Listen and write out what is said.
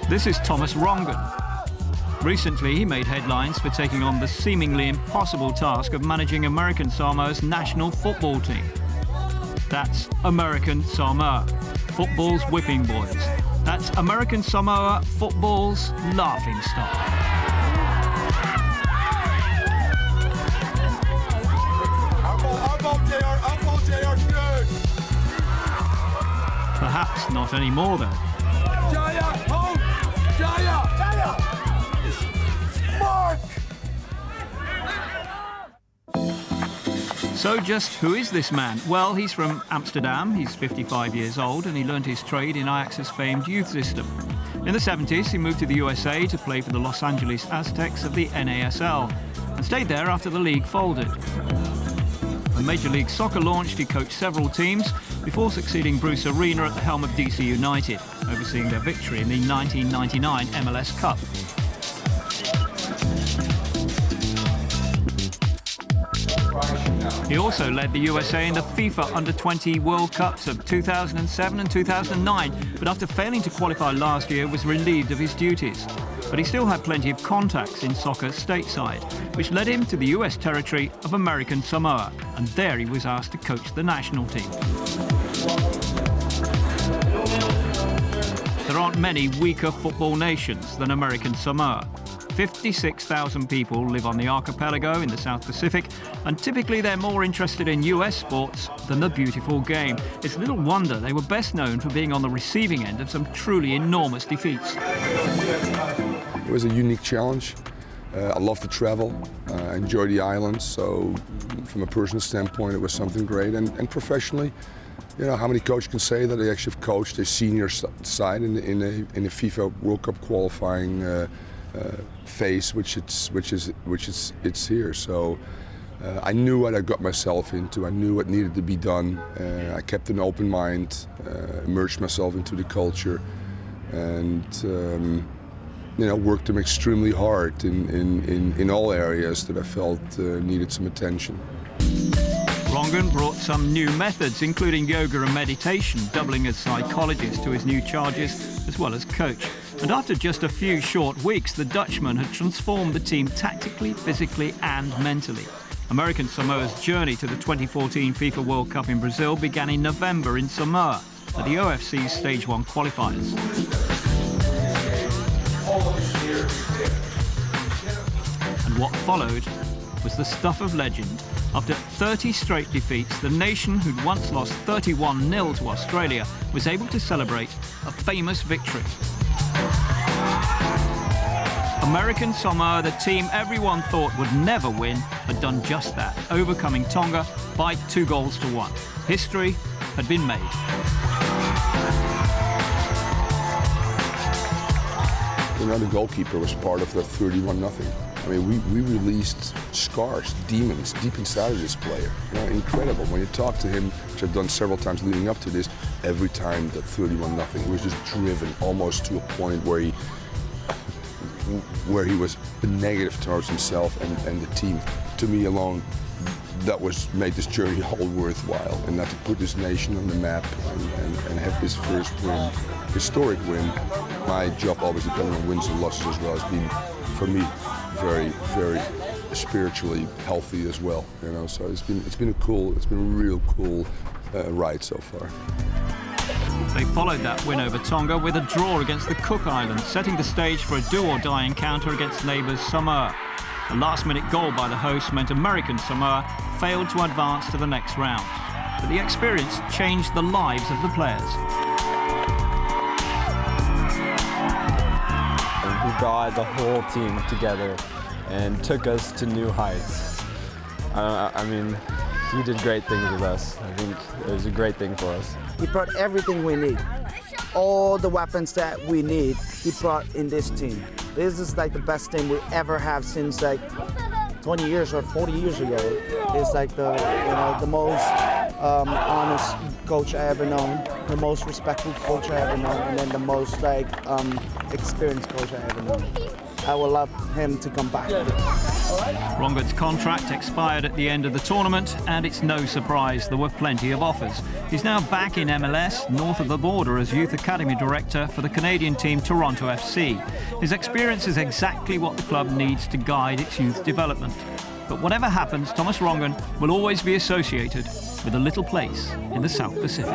This is Thomas Rongen. Recently, he made headlines for taking on the seemingly impossible task of managing American Samoa's national football team. That's American Samoa, football's whipping boys. That's American Samoa, football's laughing stock. Perhaps not anymore, though. Jaya, home! Jaya! Jaya! Mark! So just who is this man? Well, he's from Amsterdam, he's 55 years old, and he learned his trade in Ajax's famed youth system. In the 70s, he moved to the USA to play for the Los Angeles Aztecs of the NASL, and stayed there after the league folded. When Major League Soccer launched, he coached several teams before succeeding Bruce Arena at the helm of DC United, overseeing their victory in the 1999 MLS Cup. He also led the USA in the FIFA Under-20 World Cups of 2007 and 2009, but after failing to qualify last year, was relieved of his duties. But he still had plenty of contacts in soccer stateside, which led him to the US territory of American Samoa, and there he was asked to coach the national team. There aren't many weaker football nations than American Samoa. 56,000 people live on the archipelago in the South Pacific, and typically they're more interested in US sports than the beautiful game. It's little wonder they were best known for being on the receiving end of some truly enormous defeats. It was a unique challenge. I love to travel, I enjoy the islands, so from a personal standpoint it was something great. And professionally, you know, how many coaches can say that they actually have coached a senior side in a FIFA World Cup qualifying phase, which it's here. So I knew what I got myself into. I knew what needed to be done. I kept an open mind, immersed myself into the culture, and you know, worked them extremely hard in all areas that I felt needed some attention. Rongen brought some new methods, including yoga and meditation, doubling as psychologist to his new charges, as well as coach. And after just a few short weeks, the Dutchman had transformed the team tactically, physically and mentally. American Samoa's journey to the 2014 FIFA World Cup in Brazil began in November in Samoa at the OFC's Stage 1 qualifiers. And what followed was the stuff of legend. After 30 straight defeats, the nation who'd once lost 31-0 to Australia was able to celebrate a famous victory. American Samoa, the team everyone thought would never win, had done just that, overcoming Tonga by 2-1. History had been made. You know, the goalkeeper was part of the 31-0. I mean, we released scars, demons, deep inside of this player. You know, incredible. When you talk to him, which I've done several times leading up to this, every time that 31-0, he was just driven almost to a point where he was negative towards himself and the team. To me alone, that made this journey all worthwhile. And not to put this nation on the map and have this first win, historic win. My job always depended on wins and losses as well as being, for me, very, very spiritually healthy as well. You know, so it's been a real cool ride so far. They followed that win over Tonga with a draw against the Cook Islands, setting the stage for a do-or-die encounter against neighbours Samoa. A last-minute goal by the hosts meant American Samoa failed to advance to the next round. But the experience changed the lives of the players. We brought the whole team together and took us to new heights. I mean, he did great things with us. I think it was a great thing for us. He brought everything we need. All the weapons that we need, he brought in this team. This is like the best team we ever have since like 20 years or 40 years ago. It's like the most honest coach I ever known, the most respectful coach I ever known, and then the most experienced coach I ever known. I would love him to come back. Rongen's contract expired at the end of the tournament, and it's no surprise there were plenty of offers. He's now back in MLS, north of the border, as Youth Academy Director for the Canadian team Toronto FC. His experience is exactly what the club needs to guide its youth development. But whatever happens, Thomas Rongen will always be associated with a little place in the South Pacific.